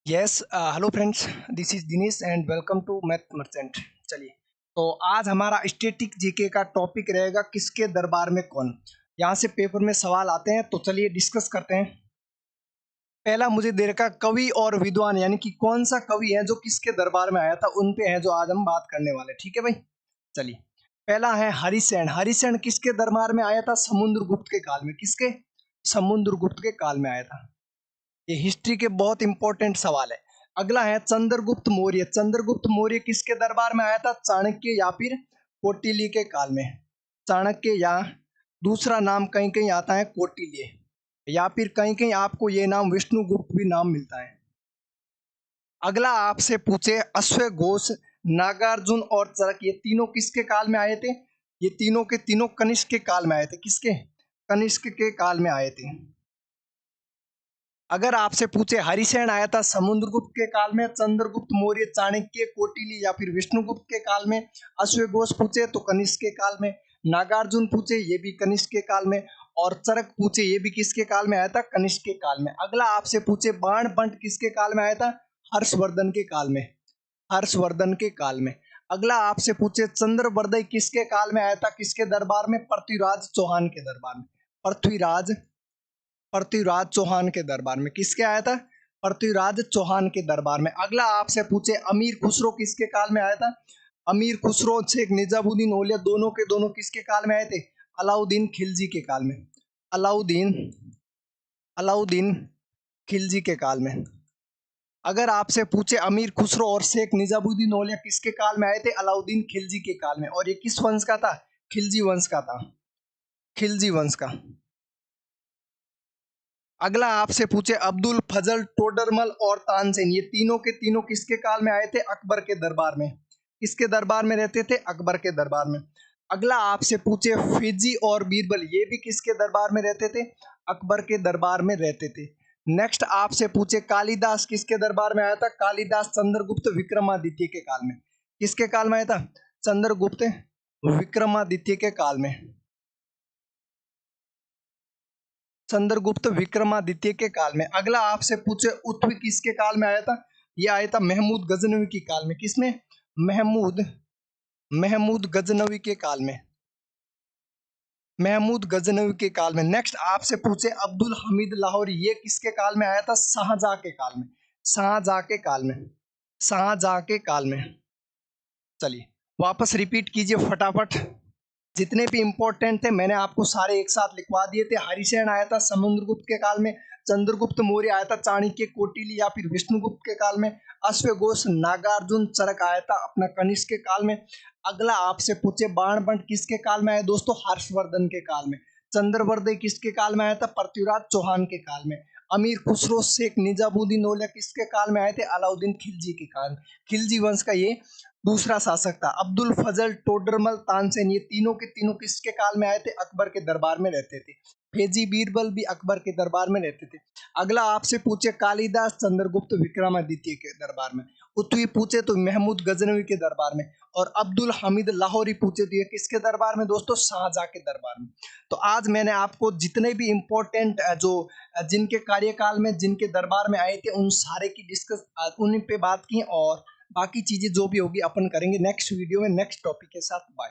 Yes hello friends, this is Dinesh and welcome to Math Merchant. चलिए, तो आज हमारा स्टैटिक जीके का टॉपिक रहेगा किसके दरबार में कौन। यहाँ से पेपर में सवाल आते हैं, तो चलिए डिस्कस करते हैं। पहला मुझे दे रखा कवि और विद्वान, यानी कि कौन सा कवि है जो किसके दरबार में आया था, उन पे है जो आज हम बात करने वाले। ठीक है भाई, चलिए। पहला है हरिसेन। हरिसेन किसके दरबार में आया था? समुद्रगुप्त के काल में। किसके? समुद्रगुप्त के काल में आया था। ये हिस्ट्री के बहुत इंपॉर्टेंट सवाल है। अगला है चंद्रगुप्त मौर्य। चंद्रगुप्त मौर्य किसके दरबार में आया था? चाणक्य या फिर कौटिल्य के काल में। चाणक्य या दूसरा नाम कहीं कहीं आता है कौटिल्य, या फिर कहीं कहीं आपको ये नाम विष्णुगुप्त भी नाम मिलता है। अगला आपसे पूछे अश्वघोष, नागार्जुन और चरक, ये तीनों किसके काल में आए थे? ये तीनों के तीनों कनिष्क के काल में आए थे। किसके? कनिष्क के काल में आए थे। अगर आपसे पूछे हरिसेन आया था समुद्रगुप्त के काल में, चंद्रगुप्त मौर्य, चाणक्य, कौटिल्य या फिर विष्णुगुप्त के काल में, अश्वघोष पूछे तो कनिष्क के काल में, नागार्जुन पूछे ये भी कनिष्क के काल में, और चरक पूछे ये भी किसके काल में आया था? कनिष्क के काल में। अगला आपसे पूछे बाण बंट किसके काल में आया था? हर्षवर्धन के काल में। हर्षवर्धन के काल में। अगला आपसे पूछे चंद्रवर्दय किसके काल में आया था? किसके दरबार में? पृथ्वीराज चौहान के दरबार में। पृथ्वीराज चौहान के दरबार में। किसके आया था? पृथ्वीराज चौहान के दरबार में। अगला आपसे पूछे अमीर खुसरो किसके काल में आया था? अमीर खुसरो शेख निजामुद्दीन औलिया दोनों के दोनों किसके काल में आए थे? अलाउद्दीन खिलजी के काल में। अलाउद्दीन अलाउद्दीन खिलजी के काल में। अगर आपसे पूछे अमीर खुसरो और शेख निजामुद्दीन औलिया किसके काल में आए थे? अलाउद्दीन खिलजी के काल में। और ये किस वंश का था? खिलजी वंश का था। खिलजी वंश का। अगला आपसे पूछे अब्दुल फजल, टोडरमल और तानसेन, ये तीनों के तीनों किसके काल में आए थे? अकबर के दरबार में। किसके दरबार में रहते थे? अकबर के दरबार में। अगला आपसे पूछे फिजी और बीरबल, ये भी किसके दरबार में रहते थे? अकबर के दरबार में रहते थे। नेक्स्ट आपसे पूछे कालिदास किसके दरबार में आया था? कालिदास चंद्रगुप्त विक्रमादित्य के काल में। किसके काल में आया था? चंद्रगुप्त विक्रमादित्य के काल में। चंद्रगुप्त विक्रमादित्य के काल में। अगला आपसे पूछे उत्वी किसके काल में आया था? यह आया था महमूद गजनवी के काल में। किसमें? महमूद गजनवी के काल में। महमूद गजनवी के काल में। नेक्स्ट आपसे पूछे अब्दुल हमीद लाहौरी, ये किसके काल में आया था? शाहजहां के काल में। शाहजहां के काल में। शाहजहां के काल में। चलिए वापस रिपीट कीजिए फटाफट। जितने भी इंपॉर्टेंट थे मैंने आपको सारे एक साथ लिखवा दिए थे। हरिसेन आया था समुद्रगुप्त के काल में। चंद्रगुप्त मौर्य आया था चाणक्य, कौटिल्य या फिर विष्णुगुप्त के काल में। अश्वघोष, नागार्जुन, चरक आया था अपना कनिष्क के काल में। अगला आपसे पूछे बाणभट्ट किसके काल में आया? दोस्तों हर्षवर्धन के काल में। चंद्रवर्दय किसके काल में आया था? पृथ्वीराज चौहान के काल में। अमीर खुसरो, शेख निजामुद्दीन औलिया किसके काल में आए थे? अलाउद्दीन खिलजी के काल। खिलजी वंश का ये दूसरा शासक था। अब्दुल फजल, टोडरमल, तानसेन, ये तीनों के तीनों किसके काल में आए थे? अकबर के दरबार में रहते थे। फेजी बीरबल भी अकबर के दरबार में रहते थे। अगला आपसे पूछे कालिदास चंद्रगुप्त विक्रमादित्य के दरबार में। उत्वी पूछे तो महमूद गजनवी के दरबार में। और अब्दुल हमीद लाहौरी पूछे तो ये किसके दरबार में? दोस्तों शाहजहां के दरबार में। तो आज मैंने आपको जितने भी इंपॉर्टेंट जो जिनके कार्यकाल में जिनके दरबार में आए थे उन सारे की डिस्कस उन पे बात की, और बाकी चीजें जो भी होगी अपन करेंगे नेक्स्ट वीडियो में नेक्स्ट टॉपिक के साथ। बाय।